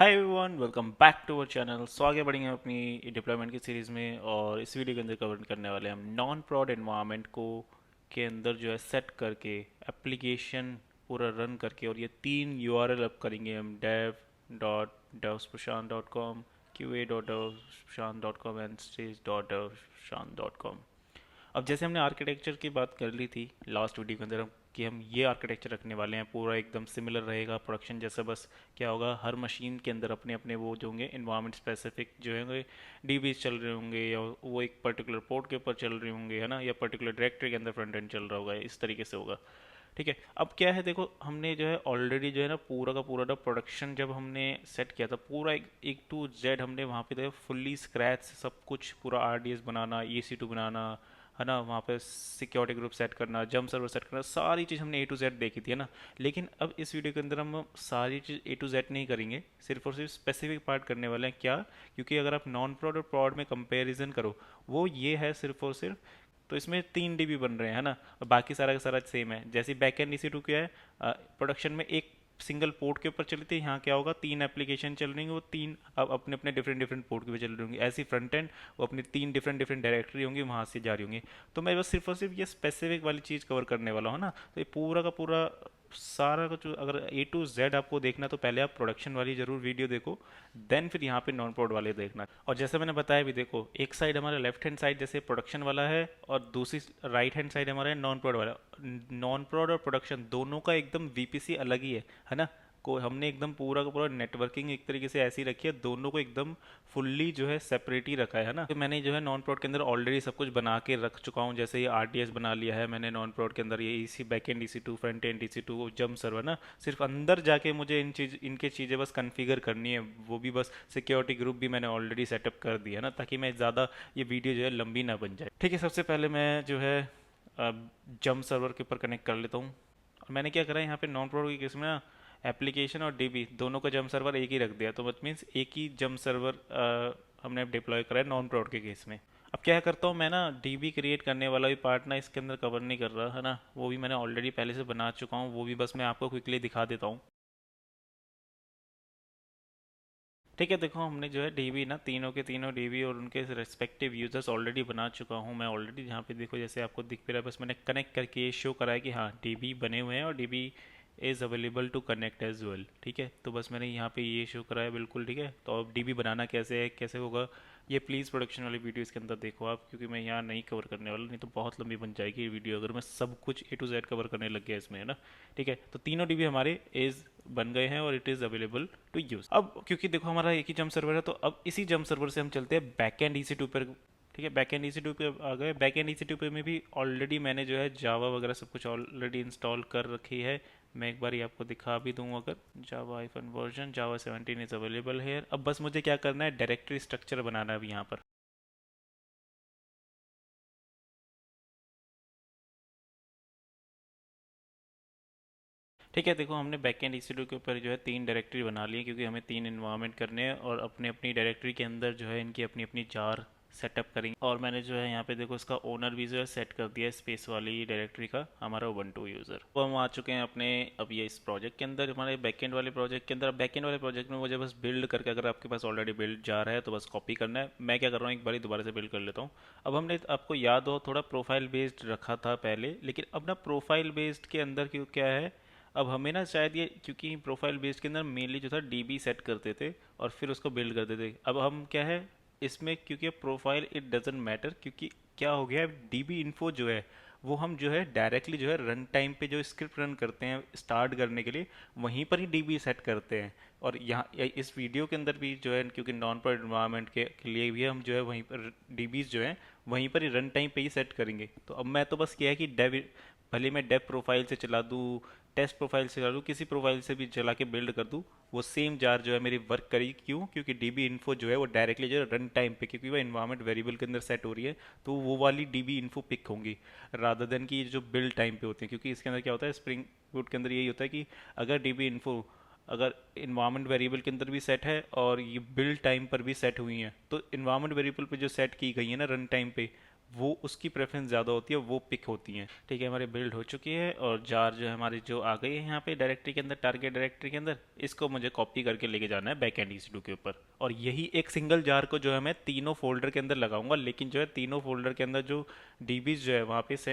Hi everyone, welcome back to our channel. So आगे बढ़ेंगे हम अपनी डिप्लॉयमेंट की सीरीज़ में, और इस वीडियो के अंदर कवर करने वाले हैं हम नॉन प्रोड एनवायरनमेंट को के अंदर जो है सेट करके एप्लीकेशन पूरा रन करके, और ये तीन यूआरएल अप करेंगे हम dev.devsprashant.com, qa.devsprashant.com एंड stage.devsprashant.com। अब जैसे हमने आर्किटेक्चर की बात कर ली थी लास्ट वीडियो के अंदर, कि हम ये आर्किटेक्चर रखने वाले हैं, पूरा एकदम सिमिलर रहेगा प्रोडक्शन जैसा। बस क्या होगा, हर मशीन के अंदर अपने अपने वो जो होंगे इन्वायरमेंट स्पेसिफिक जो होंगे डीबीज चल रहे होंगे, या वो एक पर्टिकुलर पोर्ट के ऊपर चल रहे होंगे, है ना, या पर्टिकुलर डायरेक्टरी के अंदर फ्रंट एंड चल रहा होगा, इस तरीके से होगा। ठीक है। अब क्या है, देखो हमने जो है ऑलरेडी जो है ना पूरा का पूरा ना प्रोडक्शन जब हमने सेट किया था, पूरा एक टू जेड हमने वहाँ पे देखो फुल्ली स्क्रैच सब कुछ, पूरा आरडीएस बनाना, EC2 बनाना, है ना, वहाँ पे सिक्योरिटी ग्रुप सेट करना, जंप सर्वर सेट करना, सारी चीज़ हमने A to Z देखी थी, है ना। लेकिन अब इस वीडियो के अंदर हम सारी चीज़ A to Z नहीं करेंगे, सिर्फ और सिर्फ स्पेसिफिक पार्ट करने वाले हैं। क्या? क्योंकि अगर आप नॉन प्रोड और प्रोड में कंपैरिजन करो, वो ये है सिर्फ और सिर्फ, तो इसमें 3 DB बन रहे हैं, है ना, और बाकी सारा का सारा सेम है। जैसे बैक एंड EC2 क्या है, प्रोडक्शन में एक सिंगल पोर्ट के ऊपर चली थी, यहाँ क्या होगा, तीन एप्लीकेशन चल रही होंगी, वो तीन अब अपने अपने डिफरेंट डिफरेंट पोर्ट के ऊपर चल रही होंगी। ऐसी फ्रंट एंड वो अपनी तीन डिफरेंट डिफरेंट डायरेक्टरी होंगी, वहाँ से जा रही होंगी। तो मैं बस सिर्फ और सिर्फ ये स्पेसिफिक वाली चीज़ कवर करने वाला हूँ ना। तो ये पूरा का पूरा सारा कुछ अगर A to Z आपको देखना, तो पहले आप प्रोडक्शन वाली जरूर वीडियो देखो, देन फिर यहाँ पे नॉन प्रोड वाले देखना। और जैसे मैंने बताया भी, देखो एक साइड हमारा लेफ्ट हैंड साइड जैसे प्रोडक्शन वाला है, और दूसरी राइट हैंड साइड हमारा है नॉन प्रोड वाला। नॉन प्रोड और प्रोडक्शन दोनों का एकदम VPC अलग ही है ना। को हमने एकदम पूरा का पूरा नेटवर्किंग एक तरीके से ऐसी रखी है, दोनों को एकदम फुल्ली जो है सेपरेट ही रखा है ना। तो मैंने जो है नॉन प्रोड के अंदर ऑलरेडी सब कुछ बना के रख चुका हूँ। जैसे ये RDS बना लिया है मैंने नॉन प्रोड के अंदर, ये EC back and EC2 front end EC2 jump server ना। सिर्फ अंदर जाके मुझे इनके चीज़ें बस कन्फिगर करनी है, वो भी बस सिक्योरिटी ग्रुप भी मैंने ऑलरेडी सेटअप कर दिया ना, ताकि मैं ज़्यादा ये वीडियो जो है लंबी ना बन जाए। ठीक है, सबसे पहले मैं जो है जंप सर्वर के ऊपर कनेक्ट कर लेता हूँ। और मैंने क्या करा है, यहाँ पे नॉन प्रोड की केस में ना एप्लीकेशन और DB दोनों का जंप सर्वर एक ही रख दिया, तो मत मीन्स एक ही जंप सर्वर हमने डिप्लॉय करा है नॉन प्रोड के केस में। अब क्या करता हूँ मैं ना, DB क्रिएट करने वाला भी पार्ट ना इसके अंदर कवर नहीं कर रहा, है ना, वो भी मैंने ऑलरेडी पहले से बना चुका हूँ, वो भी बस मैं आपको क्विकली दिखा देता हूँ। ठीक है, देखो हमने जो है DB ना तीनों के तीनों DB और उनके रेस्पेक्टिव यूजर्स ऑलरेडी बना चुका हूँ मैं ऑलरेडी। यहाँ पे देखो जैसे आपको दिख भी रहा है, बस मैंने कनेक्ट करके ये शो करा है कि हाँ DB बने हुए हैं, और DB is available to connect as well. ठीक है, तो बस मैंने यहाँ पे ये शो करा है, बिल्कुल ठीक है। तो अब DB बनाना कैसे है, कैसे होगा, ये प्लीज़ प्रोडक्शन वाली वीडियो इसके अंदर देखो आप, क्योंकि मैं यहाँ नहीं कवर करने वाला, नहीं तो बहुत लंबी बन जाएगी ये वीडियो अगर मैं सब कुछ A to Z कवर करने लग गया इसमें, है ना। ठीक है, तो तीनों DB हमारे इज बन गए हैं और it is available to use. अब क्योंकि देखो हमारा एक ही जंप सर्वर है, तो अब इसी जंप सर्वर से हम चलते हैं बैक एंड EC2 पर। ठीक है, बैक एंड EC2 पे आ गए। बैक एंड EC2 पे में भी ऑलरेडी मैंने जो है जावा वगैरह सब कुछ ऑलरेडी इंस्टॉल कर रखी है। मैं एक बार आपको दिखा भी दूँ, अगर जावा-वर्जन जावा 17 इज़ अवेलेबल है। अब बस मुझे क्या करना है, डायरेक्टरी स्ट्रक्चर बनाना है अब यहाँ पर। ठीक है, देखो हमने बैक एंड EC2 के ऊपर जो है तीन डायरेक्टरी बना ली है, क्योंकि हमें तीन इन्वायरमेंट करने हैं, और अपने अपनी डायरेक्टरी के अंदर जो है इनकी अपनी अपनी जार सेटअप करेंगे। और मैंने जो है यहाँ पे देखो इसका ओनर भी जो है सेट कर दिया है, स्पेस वाली डायरेक्टरी का, हमारा Ubuntu यूज़र। तो हम आ चुके हैं अपने अब ये इस प्रोजेक्ट के अंदर, हमारे बैकएंड वाले प्रोजेक्ट के अंदर। बैकएंड वाले प्रोजेक्ट में मुझे बस बिल्ड करके, अगर आपके पास ऑलरेडी बिल्ड जा रहा है तो बस कॉपी करना है। मैं क्या कर रहा हूँ, एक बार दोबारा से बिल्ड कर लेता हूँ। अब हमने, आपको याद हो, थोड़ा प्रोफाइल बेस्ड रखा था पहले, लेकिन अब ना प्रोफाइल बेस्ड के अंदर क्यों क्या है, अब हमें ना शायद ये, क्योंकि प्रोफाइल बेस्ड के अंदर मेनली जो था DB सेट करते थे और फिर उसको बिल्ड करते थे। अब हम क्या है इसमें, क्योंकि प्रोफाइल इट डजेंट मैटर, क्योंकि क्या हो गया, DB इन्फो जो है वो हम जो है डायरेक्टली जो है रन टाइम पे जो स्क्रिप्ट रन करते हैं स्टार्ट करने के लिए, वहीं पर ही DB सेट करते हैं। और यहाँ इस वीडियो के अंदर भी जो है, क्योंकि नॉन प्रोड एनवायरनमेंट के लिए भी हम जो है वहीं पर DBs जो हैं वहीं पर ही रन टाइम पे ही सेट करेंगे। तो अब मैं तो बस क्या है कि डेव, भले मैं डेव प्रोफाइल से चला दूँ, टेस्ट प्रोफाइल से चला दूँ, किसी प्रोफाइल से भी चला के बिल्ड कर दूँ, वो सेम जार जो है मेरी वर्क करेगी। क्यों? क्योंकि DB इन्फो जो है वो डायरेक्टली जो है रन टाइम पे, क्योंकि वो इन्वायरमेंट वेरिएबल के अंदर सेट हो रही है, तो वो वाली DB इन्फो पिक होंगी, रादर देन कि जो बिल्ड टाइम पे होती है। क्योंकि इसके अंदर क्या होता है, स्प्रिंग बूट के अंदर यही होता है कि अगर DB इन्फो अगर इन्वायरमेंट वेरिएबल के अंदर भी सेट है और ये बिल्ड टाइम पर भी सेट हुई हैं, तो इन्वायरमेंट वेरिएबल पे जो सेट की गई है ना रन टाइम पे, वो उसकी प्रेफरेंस ज़्यादा होती है, वो पिक होती हैं। ठीक है, हमारी बिल्ड हो चुकी है और जार जो है हमारी जो आ गई है यहाँ पे डायरेक्टरी के अंदर, टारगेट डायरेक्टरी के अंदर। इसको मुझे कॉपी करके लेके जाना है बैक एंड EC2 के ऊपर, और यही एक सिंगल जार को जो है मैं तीनों फोल्डर के अंदर लगाऊंगा, लेकिन जो है तीनों फोल्डर के अंदर जो DBs जो है वहाँ पे से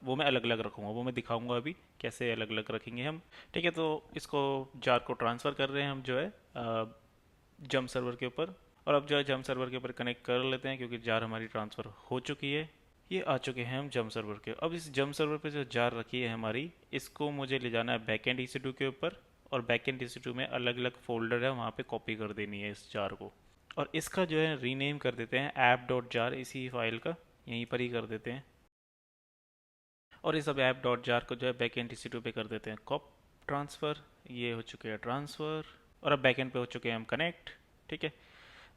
वो मैं अलग अलग रखूँगा, वो मैं दिखाऊंगा अभी कैसे अलग अलग रखेंगे हम। ठीक है, तो इसको जार को ट्रांसफ़र कर रहे हैं हम जो है जम सर्वर के ऊपर। और अब जो है जम सर्वर के ऊपर कनेक्ट कर लेते हैं, क्योंकि जार हमारी ट्रांसफ़र हो चुकी है। ये आ चुके हैं हम जम सर्वर के। अब इस जम सर्वर पे जो जार रखी है हमारी, इसको मुझे ले जाना है बैक एंड EC2 के ऊपर, और बैक एंड EC2 में अलग अलग फोल्डर है, वहाँ पे कॉपी कर देनी है इस जार को। और इसका जो है रीनेम कर देते हैं ऐप डॉट जार, इसी फाइल का यहीं पर ही कर देते हैं। और इस अब ऐप डॉट जार को जो है बैक एंड EC2 पे कर देते हैं कॉप ट्रांसफ़र। ये हो चुके हैं ट्रांसफ़र, और अब बैक एंड पे हो चुके हैं हम कनेक्ट। ठीक है,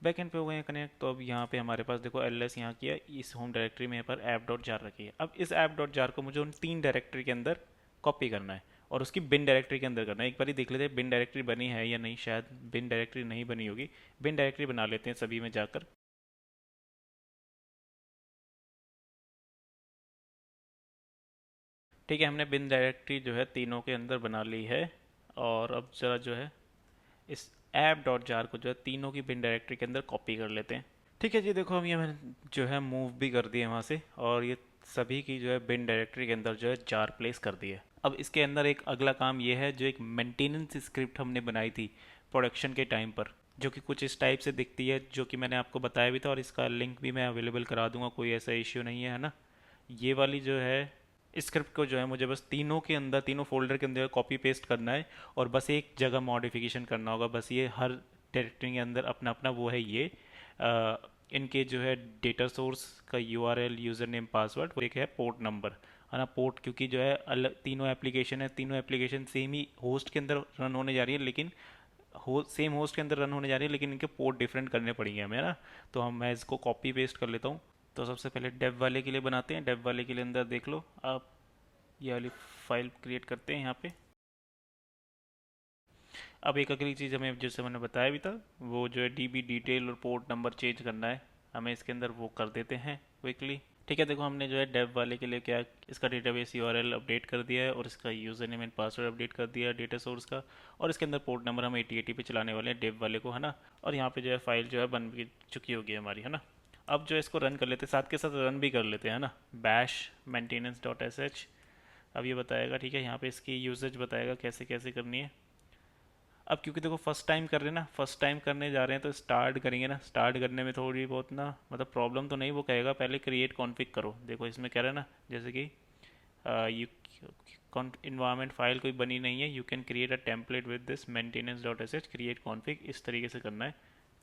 बैक एंड पे हो गए हैं कनेक्ट। तो अब यहाँ पे हमारे पास देखो LS यहाँ किया, इस होम डायरेक्टरी में यहाँ पर ऐप डॉट जार रखी है। अब इस ऐप डॉट जार को मुझे उन 3 डायरेक्टरी के अंदर कॉपी करना है, और उसकी बिन डायरेक्टरी के अंदर करना है। एक बार ही देख लेते हैं बिन डायरेक्टरी बनी है या नहीं, शायद बिन डायरेक्टरी नहीं बनी होगी। बिन डायरेक्टरी बना लेते हैं सभी में जाकर। ठीक है, हमने बिन डायरेक्टरी जो है तीनों के अंदर बना ली है। और अब ज़रा जो है इस ऐप डॉट जार को जो है तीनों की बिन डायरेक्टरी के अंदर कॉपी कर लेते हैं। ठीक है जी, देखो हम ये मैंने जो है मूव भी कर दिए वहाँ से, और ये सभी की जो है बिन डायरेक्टरी के अंदर जो है जार प्लेस कर दिए। अब इसके अंदर एक अगला काम ये है, जो एक मेंटेनेंस स्क्रिप्ट हमने बनाई थी प्रोडक्शन के टाइम पर, जो कि कुछ इस टाइप से दिखती है, जो कि मैंने आपको बताया भी था, और इसका लिंक भी मैं अवेलेबल करा दूंगा, कोई ऐसा इश्यू नहीं है ना। ये वाली जो है स्क्रिप्ट को जो है मुझे बस तीनों के अंदर, तीनों फोल्डर के अंदर कॉपी पेस्ट करना है, और बस एक जगह मॉडिफिकेशन करना होगा। बस ये हर डायरेक्टरी के अंदर अपना अपना वो है ये इनके जो है डेटा सोर्स का URL, यूज़र नेम, पासवर्ड, वो एक है पोर्ट नंबर, है ना। पोर्ट क्योंकि जो है अलग तीनों एप्लीकेशन है, तीनों एप्लीकेशन सेम ही होस्ट के अंदर रन होने जा रही है, लेकिन सेम होस्ट के अंदर रन होने जा रही है, लेकिन इनके पोर्ट डिफरेंट करने पड़ेंगे हमें, है ना। तो मैं इसको कॉपी पेस्ट कर लेता हूँ। तो सबसे पहले डेव वाले के लिए बनाते हैं। डेव वाले के लिए अंदर देख लो आप, ये वाली फाइल क्रिएट करते हैं यहाँ पे। अब एक अगली चीज़ हमें, जैसे मैंने बताया भी था, वो जो है DB डिटेल और पोर्ट नंबर चेंज करना है हमें इसके अंदर, वो कर देते हैं क्विकली। ठीक है, देखो हमने जो है डेव वाले के लिए क्या, इसका डेटाबेस URL अपडेट कर दिया है, और इसका user name and password update कर दिया है डेटा सोर्स का, और इसके अंदर पोर्ट नंबर हम 8080 पे चलाने वाले हैं डेव वाले को, है ना। और यहाँ पे जो है फाइल जो है बन भी चुकी होगी हमारी, है ना। अब जो है इसको रन कर लेते हैं, साथ के साथ रन भी कर लेते हैं, है ना। बैश maintenance.sh अब ये बताएगा, ठीक है, यहाँ पे इसकी यूसेज बताएगा कैसे कैसे करनी है। अब क्योंकि देखो फर्स्ट टाइम कर रहे हैं ना, फर्स्ट टाइम करने जा रहे हैं, तो स्टार्ट करेंगे ना, स्टार्ट करने में थोड़ी बहुत ना मतलब प्रॉब्लम तो नहीं, वो कहेगा पहले क्रिएट कॉन्फ़िग करो। देखो इसमें कह रहा है ना, जैसे कि यू इन्वायरमेंट फाइल कोई बनी नहीं है, you can create a template with this maintenance.sh create config, इस तरीके से करना है।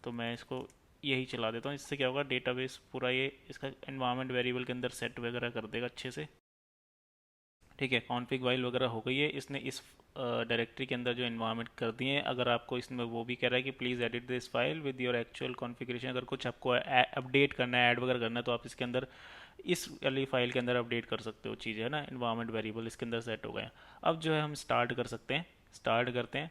तो मैं इसको यही चला देता हूँ। इससे क्या होगा, डेटाबेस पूरा ये इसका इन्वायरमेंट वेरिएबल के अंदर सेट वगैरह कर देगा अच्छे से। ठीक है, कॉन्फ़िग फाइल वगैरह हो गई है, इसने इस डायरेक्टरी के अंदर जो इन्वायरमेंट कर दिए हैं। अगर आपको इसमें वो भी कह रहा है कि please edit this file with your actual configuration, अगर कुछ आपको अपडेट करना है, ऐड वगैरह करना है, तो आप इसके अंदर इस वाली फाइल के अंदर अपडेट कर सकते हो चीज़ें, है ना। इन्वायरमेंट वेरिएबल इसके अंदर सेट हो गए हैं। अब जो है हम स्टार्ट कर सकते हैं, स्टार्ट करते हैं।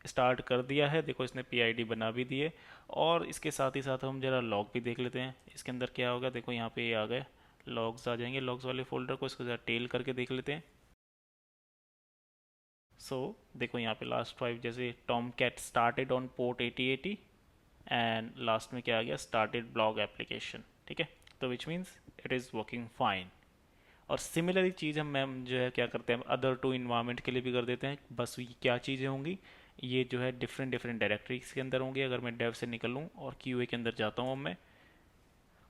स्टार्ट कर दिया है, देखो इसने PID बना भी दिए। और इसके साथ ही साथ हम जरा लॉग भी देख लेते हैं इसके अंदर क्या होगा। देखो यहाँ पे ये आ गए लॉग्स, आ जाएंगे लॉग्स वाले फोल्डर को, इसको जरा टेल करके देख लेते हैं। देखो यहाँ पे लास्ट 5, जैसे Tomcat started on port 8080, and last में क्या आ गया, स्टार्टेड ब्लॉग एप्लीकेशन। ठीक है, तो which means it is working fine. और सिमिलर चीज़ हम मैम जो है क्या करते हैं, अदर टू इन्वायरमेंट के लिए भी कर देते हैं। बस ये क्या चीज़ें होंगी, ये जो है डिफरेंट डिफरेंट डायरेक्टरीज के अंदर होंगी। अगर मैं डेव से निकलूँ और QA के अंदर जाता हूँ मैं,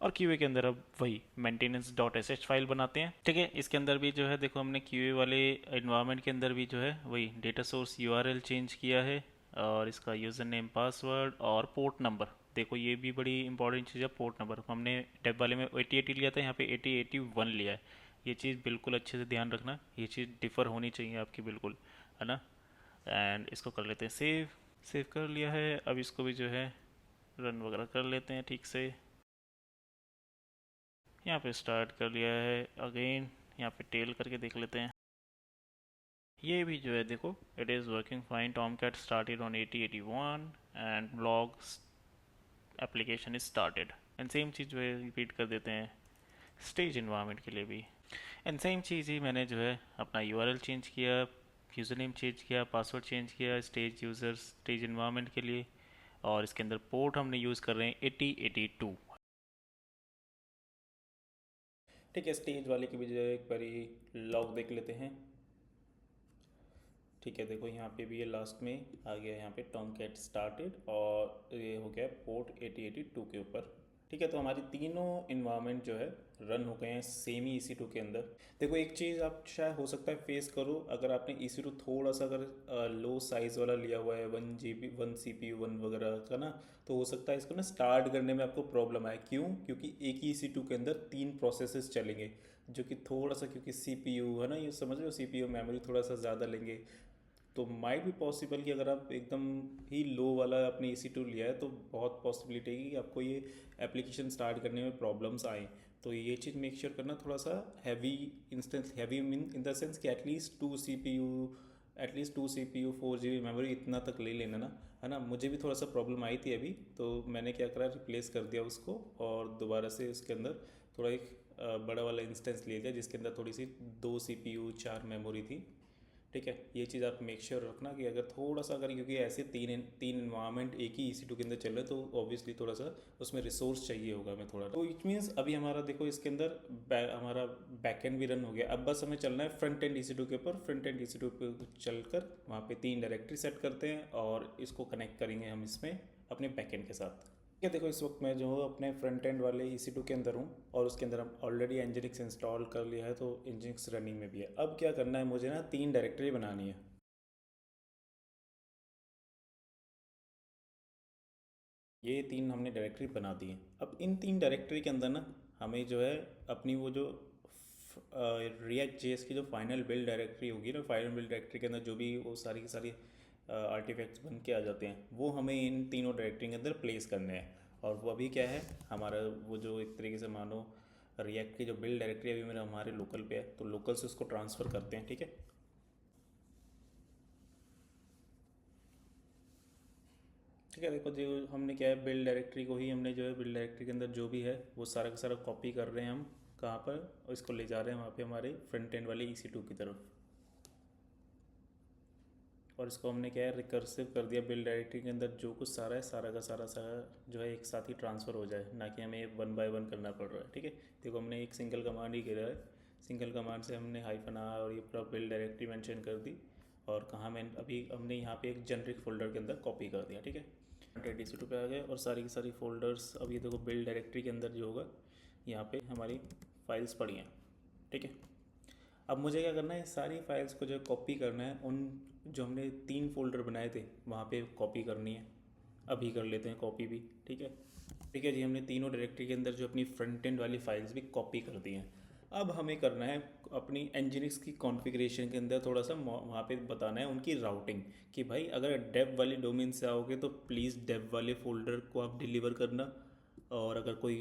और QA के अंदर अब वही maintenance.sh फाइल बनाते हैं। ठीक है, इसके अंदर भी जो है देखो हमने QA वाले इन्वायरमेंट के अंदर भी जो है वही डेटा सोर्स URL चेंज किया है, और इसका यूज़र नेम, पासवर्ड और पोर्ट नंबर। देखो ये भी बड़ी इंपॉर्टेंट चीज़ है, पोर्ट नंबर हमने डेब वाले में 8080 लिया था, यहाँ पे 8081 लिया है। ये चीज़ बिल्कुल अच्छे से ध्यान रखना, ये चीज़ डिफ़र होनी चाहिए आपकी बिल्कुल, है ना। एंड इसको कर लेते हैं सेव। सेव कर लिया है, अब इसको भी जो है रन वगैरह कर लेते हैं ठीक से। यहाँ पे स्टार्ट कर लिया है अगेन, यहाँ पे टेल करके देख लेते हैं। ये भी जो है देखो it is working fine, Tomcat started on 8081 and blog application is started, and same चीज़ जो है रिपीट कर देते हैं। स्टेज इन्वायरमेंट के लिए भी। एंड सेम चीज़ ही मैंने जो है अपना यूआरएल चेंज किया, यूज़र नेम चेंज किया, पासवर्ड चेंज किया स्टेज यूज़र स्टेज इन्वायरमेंट के लिए। और इसके अंदर पोर्ट हमने यूज़ कर रहे हैं 8082। ठीक है, स्टेज वाले की भी जो है एक बारी लॉग देख लेते हैं। ठीक है, देखो यहाँ पे भी ये लास्ट में आ गया, यहाँ पे टॉम कैट स्टार्टेड और ये हो गया पोर्ट 8082 के ऊपर। ठीक है, तो हमारी तीनों इन्वायरमेंट जो है रन हो गए हैं सेम ही EC2 के अंदर। देखो एक चीज़ आप शायद हो सकता है फेस करो, अगर आपने EC2 थोड़ा सा अगर लो साइज़ वाला लिया हुआ है 1 GB 1 CPU 1 वगैरह का ना, तो हो सकता है इसको ना स्टार्ट करने में आपको प्रॉब्लम आए। क्यों? क्योंकि एक ही EC2 के अंदर 3 प्रोसेसेस चलेंगे, जो कि थोड़ा सा, क्योंकि CPU है ना, ये समझ रहे हो, CPU मेमोरी थोड़ा सा ज़्यादा लेंगे। तो माइट भी पॉसिबल कि अगर आप एकदम ही लो वाला आपने EC2 लिया है तो बहुत पॉसिबिलिटी है कि आपको ये एप्लीकेशन स्टार्ट करने में प्रॉब्लम्स आए। तो ये चीज़ मेक श्योर करना थोड़ा सा heavy instance, heavy mean in the sense कि एटलीस्ट 2 CPU 4 GB मेमोरी इतना तक ले लेना ना, है ना। मुझे भी थोड़ा सा प्रॉब्लम आई थी अभी, तो मैंने क्या करा, रिप्लेस कर दिया उसको और दोबारा से उसके अंदर थोड़ा एक बड़ा वाला इंस्टेंस ले लिया जिसके अंदर थोड़ी सी 2 CPU 4 मेमोरी थी। ठीक है, ये चीज़ आप मेक श्योर रखना कि अगर थोड़ा सा, अगर क्योंकि ऐसे तीन तीन इन्वायरमेंट एक ही EC2 के अंदर चल रहे हैं तो ऑब्वियसली थोड़ा सा उसमें रिसोर्स चाहिए होगा हमें थोड़ा। तो इट मीन्स अभी हमारा देखो इसके अंदर हमारा बैकएंड भी रन हो गया। अब बस हमें चलना है फ्रंट एंड EC2 के ऊपर। फ्रंट एंड EC2 पे चलकर वहाँ पे 3 डायरेक्टरी सेट करते हैं और इसको कनेक्ट करेंगे हम इसमें अपने बैकएंड के साथ। ठीक है, देखो इस वक्त मैं जो हूँ अपने फ्रंट एंड वाले EC2 के अंदर हूँ और उसके अंदर हम ऑलरेडी Nginx इंस्टॉल कर लिया है, तो Nginx रनिंग में भी है। अब क्या करना है, मुझे ना 3 डायरेक्टरी बनानी है। ये 3 हमने डायरेक्टरी बना दी है। अब इन 3 डायरेक्टरी के अंदर ना हमें जो है अपनी वो जो रिएक्ट जेएस की जो फाइनल बिल्ड डायरेक्टरी होगी ना, फाइनल बिल्ड डायरेक्टरी के अंदर जो भी वो सारी की सारी आर्टिफैक्ट्स बन के आ जाते हैं, वो हमें इन तीनों डायरेक्टरी के अंदर प्लेस करने हैं। और वो अभी क्या है, हमारा वो जो एक तरीके से मानो रिएक्ट की जो बिल्ड डायरेक्टरी अभी मेरा हमारे लोकल पे है, तो लोकल से उसको ट्रांसफ़र करते हैं। ठीक है, ठीक है, देखो जो हमने क्या है, बिल्ड डायरेक्टरी को ही हमने जो है बिल्ड डायरेक्टरी के अंदर जो भी है वो सारा का सारा कॉपी कर रहे हैं हम। कहाँ पर? और इसको ले जा रहे हैं वहाँ पे हमारे फ्रंट एंड वाले EC2 की तरफ। और इसको हमने क्या है, रिकर्सिव कर दिया। बिल्ड डायरेक्टरी के अंदर जो कुछ सारा है, सारा का सारा सारा जो है एक साथ ही ट्रांसफ़र हो जाए, ना कि हमें 1 बाय 1 करना पड़ रहा है। ठीक है, देखो हमने एक सिंगल कमांड ही किया है। सिंगल कमांड से हमने हाइफन आ और ये पूरा बिल्ड डायरेक्टरी मेंशन कर दी। और कहाँ मैं अभी हमने यहाँ पे एक जेनरिक फोल्डर के अंदर कॉपी कर दिया। ठीक है, EC2 पे आ गए और सारी की सारी फोल्डर्स अब ये देखो बिल्ड डायरेक्टरी के अंदर जो होगा, यहाँ पे हमारी फाइल्स पड़ी हैं। ठीक है, अब मुझे क्या करना है, सारी फाइल्स को जो कॉपी करना है, उन जो हमने 3 फोल्डर बनाए थे वहाँ पे कॉपी करनी है। अभी कर लेते हैं कॉपी भी। ठीक है, ठीक है जी, हमने तीनों डायरेक्टरी के अंदर जो अपनी फ्रंट एंड वाली फाइल्स भी कॉपी कर दी हैं। अब हमें करना है अपनी Nginx की कॉन्फ़िगरेशन के अंदर थोड़ा सा वहाँ पे बताना है उनकी राउटिंग, कि भाई अगर डेव वाली डोमेन से आओगे तो प्लीज़ डेव वाले फ़ोल्डर को आप डिलीवर करना। और अगर कोई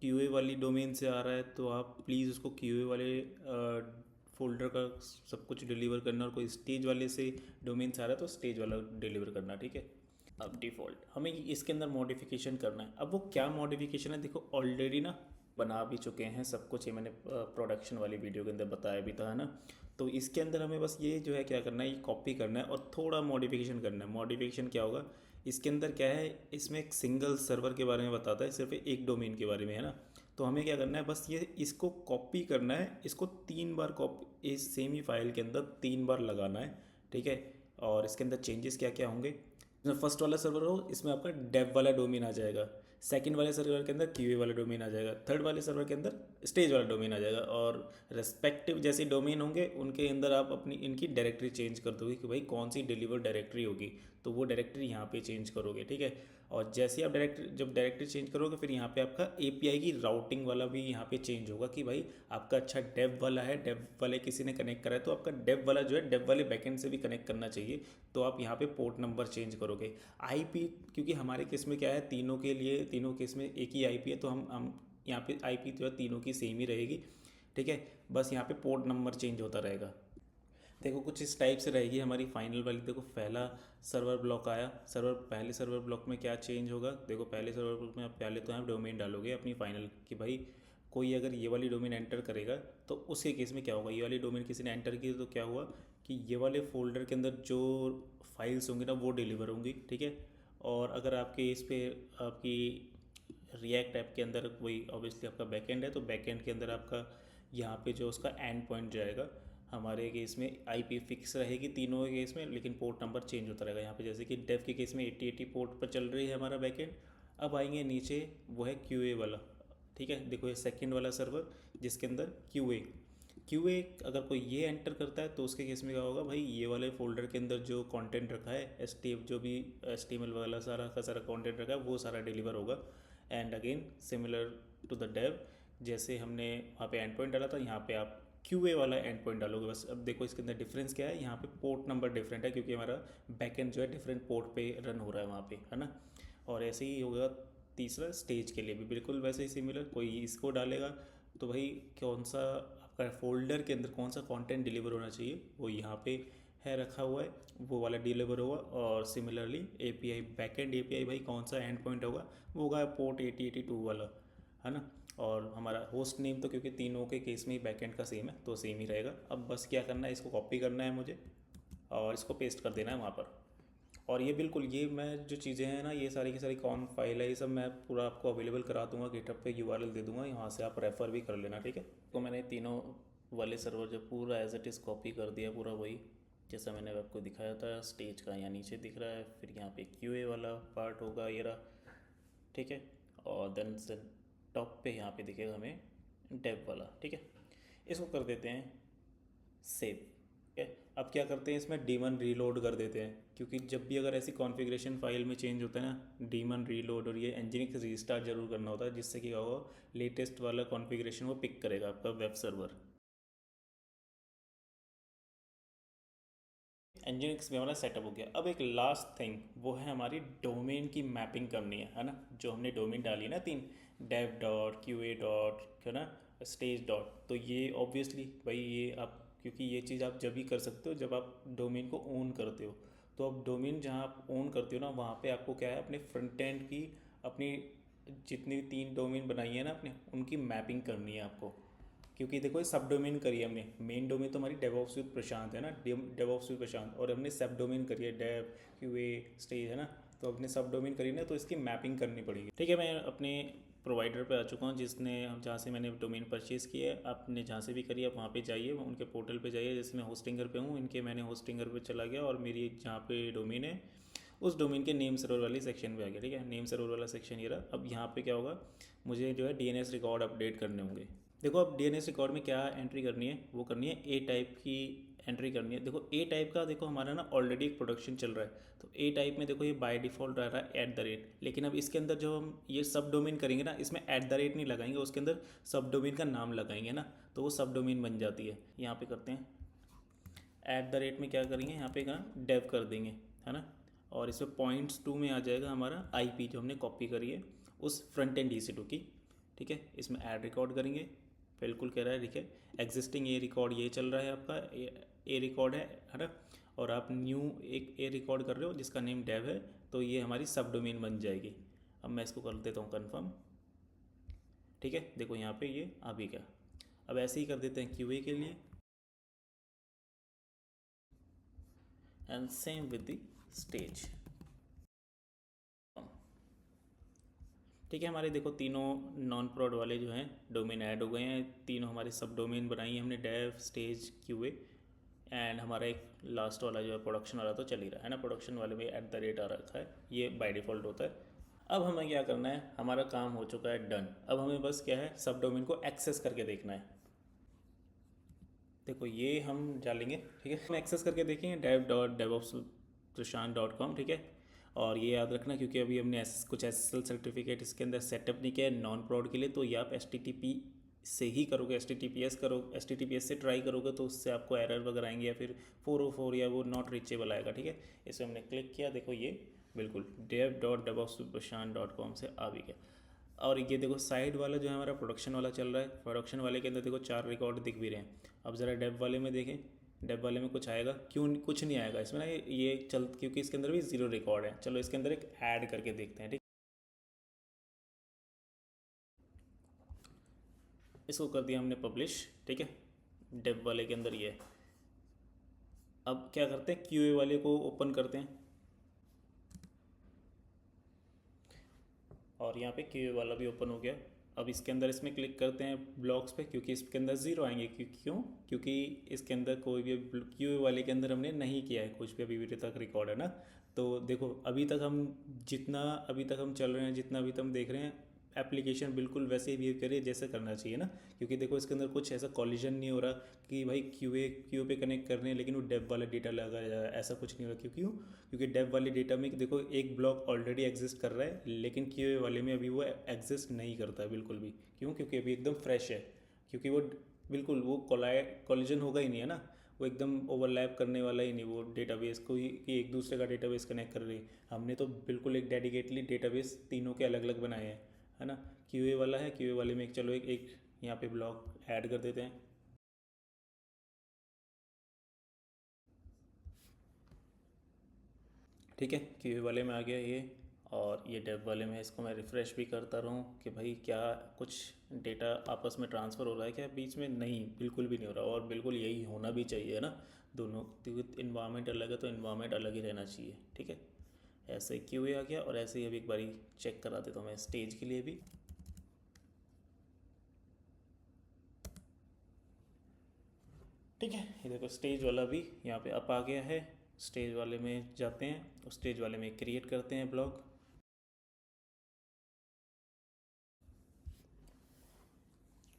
QA वाली डोमेन से आ रहा है तो आप प्लीज़ उसको QA वाले फ़ोल्डर का सब कुछ डिलीवर करना। और कोई स्टेज वाले से डोमेन से आ रहा है तो स्टेज वाला डिलीवर करना। ठीक है, अब डिफ़ॉल्ट हमें इसके अंदर मॉडिफिकेशन करना है। अब वो क्या मॉडिफिकेशन है, देखो ऑलरेडी ना बना भी चुके हैं सब कुछ, ये मैंने प्रोडक्शन वाली वीडियो के अंदर बताया भी था, है ना। तो इसके अंदर हमें बस ये जो है क्या करना है, ये कॉपी करना है और थोड़ा मॉडिफिकेशन करना है। मॉडिफिकेशन क्या होगा, इसके अंदर क्या है, इसमें एक सिंगल सर्वर के बारे में बताता है, सिर्फ एक डोमेन के बारे में, है ना। तो हमें क्या करना है, बस ये इसको कॉपी करना है, इसको 3 बार कॉपी, इस सेम ही फाइल के अंदर 3 बार लगाना है। ठीक है, और इसके अंदर चेंजेस क्या क्या होंगे, इसमें फर्स्ट वाला सर्वर हो, इसमें आपका डेव वाला डोमेन आ जाएगा। सेकंड वाले सर्वर के अंदर QA वाला डोमेन आ जाएगा। थर्ड वाले सर्वर के अंदर स्टेज वाला डोमेन आ जाएगा। और रेस्पेक्टिव जैसे डोमेन होंगे उनके अंदर आप अपनी इनकी डायरेक्टरी चेंज कर दोगे कि भाई कौन सी डिलीवर डायरेक्टरी होगी, तो वो डायरेक्टरी यहाँ पे चेंज करोगे। ठीक है, और जैसे आप जब डायरेक्टरी चेंज करोगे, फिर यहाँ पे आपका API की राउटिंग वाला भी यहाँ पे चेंज होगा कि भाई आपका अच्छा डेव वाला है, डेव वाले किसी ने कनेक्ट करा है तो आपका डेव वाला जो है डेव वाले बैकएंड से भी कनेक्ट करना चाहिए। तो आप यहाँ पे पोर्ट नंबर चेंज करोगे। IP, क्योंकि हमारे केस में क्या है, तीनों के लिए तीनों केस में एक ही IP है, तो हम यहाँ पे IP जो है तीनों की सेम ही रहेगी। ठीक है, बस यहाँ पे पोर्ट नंबर चेंज होता रहेगा। देखो कुछ इस टाइप से रहेगी हमारी फाइनल वाली। देखो पहला सर्वर ब्लॉक आया, पहले सर्वर ब्लॉक में क्या चेंज होगा, देखो पहले सर्वर ब्लॉक में आप पहले तो यहाँ डोमेन डालोगे अपनी फाइनल कि भाई कोई अगर ये वाली डोमेन एंटर करेगा तो उसके केस में क्या होगा, ये वाली डोमेन किसी ने एंटर की तो क्या हुआ कि ये वाले फोल्डर के अंदर जो फाइल्स होंगी ना वो डिलीवर होंगी, ठीक है। और अगर आपके इस पे आपकी रिएक्ट ऐप के अंदर वही ऑब्वियसली आपका बैकएंड है, तो बैकएंड के अंदर आपका यहाँ पे जो उसका एंड पॉइंट जाएगा, हमारे केस में आईपी फिक्स रहेगी तीनों के केस में, लेकिन पोर्ट नंबर चेंज होता रहेगा। यहाँ पे जैसे कि डेव के केस में 8080 पोर्ट पर चल रही है हमारा बैकएंड। अब आएंगे नीचे, वो है क्यूए वाला, ठीक है। देखो ये सेकंड वाला सर्वर जिसके अंदर क्यूए क्यूए अगर कोई ये एंटर करता है तो उसके केस में क्या होगा भाई, ये वाले फोल्डर के अंदर जो कंटेंट रखा है जो भी HTML वाला सारा का सारा कंटेंट रखा है वो सारा डिलीवर होगा। And again similar to the dev, जैसे हमने वहाँ पे एंड पॉइंट डाला था, यहाँ पे आप क्यूए वाला एंड पॉइंट डालोगे बस। अब देखो इसके अंदर डिफरेंस क्या है, यहाँ पे पोर्ट नंबर डिफरेंट है क्योंकि हमारा बैकएंड जो है डिफरेंट पोर्ट पे रन हो रहा है वहाँ पे, है ना। और ऐसे ही होगा तीसरा स्टेज के लिए भी बिल्कुल वैसे ही सिमिलर, कोई इसको डालेगा तो भाई कौन सा आपका फोल्डर के अंदर कौन सा कंटेंट डिलीवर होना चाहिए वो यहाँ पे है रखा हुआ है, वो वाला डिलीवर होगा। और सिमिलरली एपीआई बैकएंड एपीआई भाई कौन सा एंड पॉइंट होगा वो होगा पोर्ट 8082 वाला, है ना। और हमारा होस्ट नेम तो क्योंकि तीनों के केस में ही बैकएंड का सेम है तो सेम ही रहेगा। अब बस क्या करना है, इसको कॉपी करना है मुझे और इसको पेस्ट कर देना है वहाँ पर। और ये बिल्कुल ये मैं जो चीज़ें हैं ना, ये सारी की सारी कौन फाइल है, ये सब मैं पूरा आपको अवेलेबल करा दूंगा, गिटहब पे यूआरएल दे दूंगा, यहाँ से आप रेफ़र भी कर लेना, ठीक है। तो मैंने तीनों वाले सर्वर जो पूरा एज इट इज़ कॉपी कर दिया, पूरा वही जैसा मैंने आपको दिखाया था। स्टेज का यहाँ नीचे दिख रहा है, फिर यहाँ पे क्यूए वाला पार्ट होगा ये रहा, ठीक है। और देन से टॉप पे यहाँ पे दिखेगा हमें डेव वाला, ठीक है। इसको कर देते हैं सेव, ठीक है। अब क्या करते हैं, इसमें डीमन रीलोड कर देते हैं, क्योंकि जब भी अगर ऐसी कॉन्फ़िगरेशन फाइल में चेंज होता है ना, डीमन रीलोड और ये nginx रीस्टार्ट जरूर करना होता है, जिससे कि क्या होगा लेटेस्ट वाला कॉन्फ़िगरेशन वो पिक करेगा आपका वेब सर्वर। nginx में हमारा सेटअप हो गया। अब एक लास्ट थिंग वो है हमारी डोमेन की मैपिंग करनी है ना। जो हमने डोमेन डाली है ना तीन, dev dot Q A dot है ना स्टेज डॉट, तो ये ऑब्वियसली भाई ये आप, क्योंकि ये चीज़ आप जब ही कर सकते हो जब आप डोमेन को ओन करते हो। तो अब डोमेन जहाँ आप ओन करते हो ना, वहाँ पे आपको क्या है अपने फ्रंट एंड की अपनी जितनी भी तीन डोमेन बनाई है ना अपने, उनकी मैपिंग करनी है आपको। क्योंकि देखो ये सब डोमेन करी है हमने, मेन डोमेन तो हमारी डेवऑप्स विद प्रशांत है ना, डेवऑप्स विद प्रशांत, और हमने सब डोमेन करी है डेव क्यूए स्टेज, है ना। तो अपने सब डोमेन करी ना, तो इसकी मैपिंग करनी पड़ेगी, ठीक है। मैं अपने प्रोवाइडर पे आ चुका हूँ जिसने जहाँ से मैंने डोमेन परचेज़ किया है। आपने जहाँ से भी करी आप वहाँ पे जाइए, उनके पोर्टल पे जाइए। जैसे मैं होस्टिंगर पे हूँ इनके, मैंने होस्टिंगर पे चला गया और मेरी जहाँ पे डोमेन है उस डोमेन के नेम सर्वर वाली सेक्शन पे आ गया, ठीक है। नेम सर्वर वाला सेक्शन ये रहा। अब यहाँ पे क्या होगा, मुझे जो है डीएनएस रिकॉर्ड अपडेट करने होंगे। देखो अब डीएनएस रिकॉर्ड में क्या एंट्री करनी है, वो करनी है ए टाइप की एंट्री करनी है। देखो ए टाइप का, देखो हमारा ना ऑलरेडी एक प्रोडक्शन चल रहा है, तो ए टाइप में देखो ये बाय डिफ़ॉल्ट रह रहा है @ लेकिन अब इसके अंदर जो हम ये सब डोमेन करेंगे ना, इसमें @ नहीं लगाएंगे, उसके अंदर सब डोमेन का नाम लगाएंगे ना, तो वो सब डोमेन बन जाती है। यहाँ पे करते हैं में क्या करेंगे, यहाँ पे कहाँ डेव कर देंगे, है ना। और इसमें .2 में आ जाएगा हमारा आईपी जो हमने कॉपी करी है उस फ्रंट एंड EC2 की, ठीक है। इसमें ऐड रिकॉर्ड करेंगे, बिल्कुल कह रहा है, ठीक है। एग्जिस्टिंग ए रिकॉर्ड ये चल रहा है आपका, ए रिकॉर्ड है ना। और आप न्यू एक ए रिकॉर्ड कर रहे हो जिसका नेम डेव है, तो ये हमारी सब डोमेन बन जाएगी। अब मैं इसको कर देता हूँ कन्फर्म, ठीक है। देखो यहाँ पे ये आ भी गया। अब ऐसे ही कर देते हैं क्यूए के लिए, and same with the stage, ठीक है। हमारे देखो तीनों नॉन प्रोड वाले जो हैं डोमेन ऐड हो गए हैं, तीनों हमारे सब डोमेन बनाई है हमने, डेव स्टेज क्यूए। एंड हमारा एक लास्ट वाला जो है प्रोडक्शन वाला तो चल ही रहा है ना, प्रोडक्शन वाले में @ आ रखा है, ये बाय डिफ़ॉल्ट होता है। अब हमें क्या करना है, हमारा काम हो चुका है डन। अब हमें बस क्या है, सब डोमेन को एक्सेस करके देखना है। देखो ये हम डालेंगे, ठीक है। हम एक्सेस करके देखेंगे dev.devopsprashant.com, ठीक है। और ये याद रखना क्योंकि अभी हमने कुछ SSL सर्टिफिकेट इसके अंदर सेटअप नहीं किया है नॉन प्रोड के लिए, तो ये आप HTTP से ही करोगे, HTTPS से ट्राई करोगे तो उससे आपको एरर वगैरह आएंगे, या फिर 404 या वो नॉट रीचेबल आएगा, ठीक है। इसे हमने क्लिक किया, देखो ये बिल्कुल dev.devopsprashant.com से आ भी गया। और ये देखो साइड वाला जो है हमारा प्रोडक्शन वाला चल रहा है, प्रोडक्शन वाले के अंदर देखो 4 रिकॉर्ड दिख भी रहे हैं। अब ज़रा डेव वाले में देखें, डेव वाले में कुछ आएगा, क्यों कुछ नहीं आएगा इसमें ना, ये चल क्योंकि इसके अंदर भी 0 रिकॉर्ड है। चलो इसके अंदर एक ऐड करके देखते हैं, ठीक। इसको कर दिया हमने पब्लिश, ठीक है, डेव वाले के अंदर ये है। अब क्या करते हैं, क्यूए वाले को ओपन करते हैं और यहाँ पे क्यूए वाला भी ओपन हो गया। अब इसके अंदर इसमें क्लिक करते हैं ब्लॉक्स पे, क्योंकि इसके अंदर ज़ीरो आएंगे। क्यों? क्योंकि इसके अंदर कोई भी क्यूए वाले के अंदर हमने नहीं किया है कुछ भी अभी तक रिकॉर्ड, है ना। तो देखो अभी तक हम अभी तक हम चल रहे हैं, जितना अभी तक हम देख रहे हैं, एप्लीकेशन बिल्कुल वैसे ही बिहेव करे जैसे करना चाहिए ना। क्योंकि देखो इसके अंदर कुछ ऐसा कॉलिजन नहीं हो रहा कि भाई क्यू पे कनेक्ट कर रहे हैं लेकिन वो डेव वाला डेटा लगा जा रहा है, ऐसा कुछ नहीं हो रहा। क्यों? क्योंकि डेव वाले डेटा में देखो एक ब्लॉक ऑलरेडी एग्जिस्ट कर रहा है, लेकिन क्यू वाले में अभी वो एग्जिस्ट नहीं करता है बिल्कुल भी। क्यों? क्योंकि अभी एकदम फ्रेश है, क्योंकि वो बिल्कुल वो कॉलिजन होगा ही नहीं, है ना। वो एकदम ओवरलैप करने वाला ही नहीं वो डेटाबेस को ही, कि एक दूसरे का डेटाबेस कनेक्ट कर रही है। हमने तो बिल्कुल एक डेडिकेटली डेटाबेस तीनों के अलग अलग बनाए हैं, है ना। क्यूए वाला है, क्यूए वाले में चलो एक यहाँ पे ब्लॉक ऐड कर देते हैं। ठीक है, क्यूए वाले में आ गया ये। और ये डेव वाले में इसको मैं रिफ़्रेश भी करता रहूँ कि भाई क्या कुछ डेटा आपस में ट्रांसफ़र हो रहा है क्या बीच में। नहीं, बिल्कुल भी नहीं हो रहा, और बिल्कुल यही होना भी चाहिए ना। दोनों इन्वामेंट अलग है तो इन्वामेंट अलग ही रहना चाहिए, ठीक है। ऐसे क्यूए आ गया, और ऐसे ही अभी एक बारी चेक करा देता हूँ मैं स्टेज के लिए भी। ठीक है, ये देखो स्टेज वाला भी यहाँ पे अप आ गया है। स्टेज वाले में जाते हैं और स्टेज वाले में क्रिएट करते हैं ब्लॉग।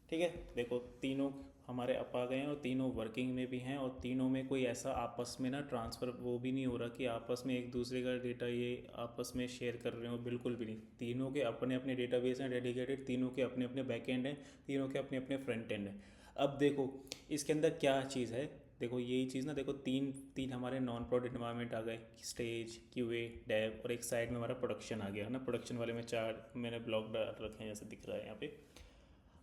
ठीक है, देखो तीनों हमारे अप आ गए हैं और तीनों वर्किंग में भी हैं, और तीनों में कोई ऐसा आपस में ना ट्रांसफ़र वो भी नहीं हो रहा कि आपस में एक दूसरे का डेटा ये आपस में शेयर कर रहे हो, बिल्कुल भी नहीं। तीनों के अपने अपने डेटाबेस हैं डेडिकेटेड, तीनों के अपने अपने बैक एंड हैं, तीनों के अपने अपने फ्रंट एंड हैं। अब देखो इसके अंदर क्या चीज़ है, देखो यही चीज़ ना, देखो तीन तीन हमारे नॉन प्रोड इन्वायरमेंट आ गए, स्टेज, क्यूए, डेव, और एक साइड में हमारा प्रोडक्शन आ गया, है ना। प्रोडक्शन वाले में 4 मैंने ब्लॉक डाल रखे हैं जैसे दिख रहा है यहाँ पे।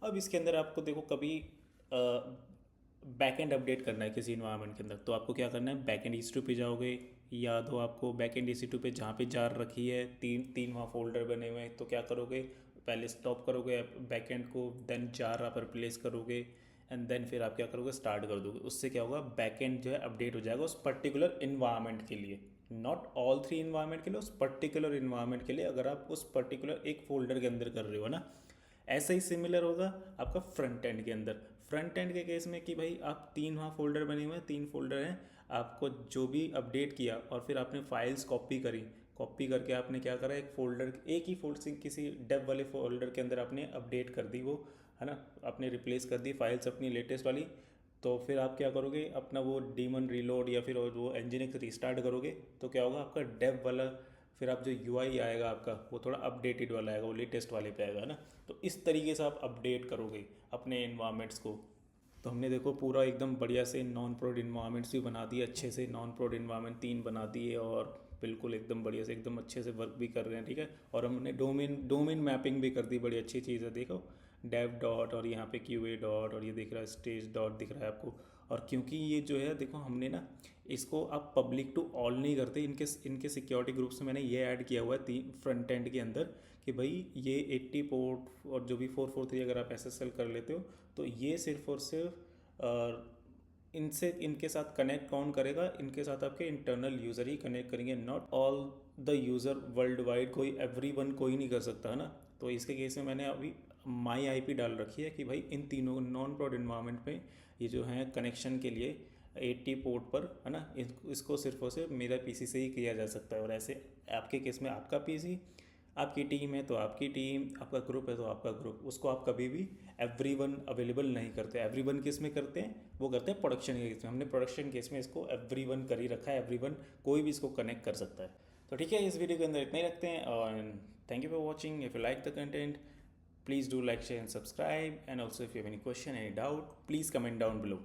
अब इसके अंदर आपको देखो कभी बैक एंड अपडेट करना है किसी इन्वायरमेंट के अंदर, तो आपको क्या करना है, बैक एंड EC2 पे जाओगे। याद हो आपको बैक एंड EC2 पे जहाँ पे जार रखी है, तीन तीन वहाँ फोल्डर बने हुए हैं, तो क्या करोगे, पहले स्टॉप करोगे बैक एंड को, देन जार आप रिप्लेस करोगे, एंड देन फिर आप क्या करोगे, स्टार्ट कर दोगे। उससे क्या होगा, बैक एंड जो है अपडेट हो जाएगा उस पर्टिकुलर इन्वायरमेंट के लिए, नॉट ऑल 3 इन्वायरमेंट के लिए, उस पर्टिकुलर इन्वायरमेंट के लिए, अगर आप उस पर्टिकुलर एक फोल्डर के अंदर कर रहे हो ना। ऐसा ही सिमिलर होगा आपका फ्रंट एंड के अंदर। फ्रंट एंड के केस में कि भाई आप 3 वहाँ फोल्डर बने हुए हैं, 3 फोल्डर हैं, आपको जो भी अपडेट किया और फिर आपने फाइल्स कॉपी करी, कॉपी करके आपने क्या करा, एक फोल्डर, एक ही फोल्डर से किसी डेव वाले फोल्डर के अंदर आपने अपडेट कर दी वो, है ना। आपने रिप्लेस कर दी फाइल्स अपनी लेटेस्ट वाली। तो फिर आप क्या करोगे, अपना वो डीमन रीलोड या फिर वो इंजीनियरिंग रीस्टार्ट करोगे, तो क्या होगा आपका डेव वाला, फिर आप जो UI आएगा आपका वो थोड़ा अपडेटेड वाला आएगा, वो लेटेस्ट वाले पे आएगा, है ना। तो इस तरीके से आप अपडेट करोगे अपने इन्वायरमेंट्स को। तो हमने देखो पूरा एकदम बढ़िया से नॉन प्रोड इन्वायरमेंट्स भी बना दिए, अच्छे से नॉन प्रोड इन्वायरमेंट 3 बना दिए, और बिल्कुल एकदम बढ़िया से एकदम अच्छे से वर्क भी कर रहे हैं, ठीक है। और हमने डोमेन मैपिंग भी कर दी, बड़ी अच्छी चीज़ है। देखो डेव डॉट, और यहाँ पे QA डॉट, और ये दिख रहा है स्टेज डॉट दिख रहा है आपको। और क्योंकि ये जो है देखो हमने ना इसको आप पब्लिक टू ऑल नहीं करते, इनके सिक्योरिटी ग्रुप्स में मैंने ये ऐड किया हुआ है तीन फ्रंट एंड के अंदर, कि भाई ये 80 पोर्ट और जो भी 443 अगर आप SSL कर लेते हो, तो ये सिर्फ और सिर्फ इनसे इनके साथ कनेक्ट कौन करेगा, इनके साथ आपके इंटरनल यूज़र ही कनेक्ट करेंगे, not all the user world wide, कोई एवरीवन कोई नहीं कर सकता, है ना। तो इसके केस में मैंने अभी माई IP डाल रखी है कि भाई इन तीनों नॉन प्रोड इन्वायरमेंट में ये जो है कनेक्शन के लिए 80 पोर्ट पर, है ना, इसको सिर्फ और सिर्फ मेरा PC से ही किया जा सकता है। और ऐसे आपके केस में आपका PC, आपकी टीम है तो आपकी टीम, आपका ग्रुप है तो आपका ग्रुप, उसको आप कभी भी एवरीवन अवेलेबल नहीं करते। एवरीवन किस में करते हैं, वो करते हैं प्रोडक्शन के केस में। हमने प्रोडक्शन केस में इसको एवरीवन कर ही रखा है, एवरीवन कोई भी इसको कनेक्ट कर सकता है। तो ठीक है, इस वीडियो के अंदर इतना ही रखते हैं, और thank you for watching. If you like the content, please do like, share and subscribe, and also if you have any question, any doubt, please comment down below.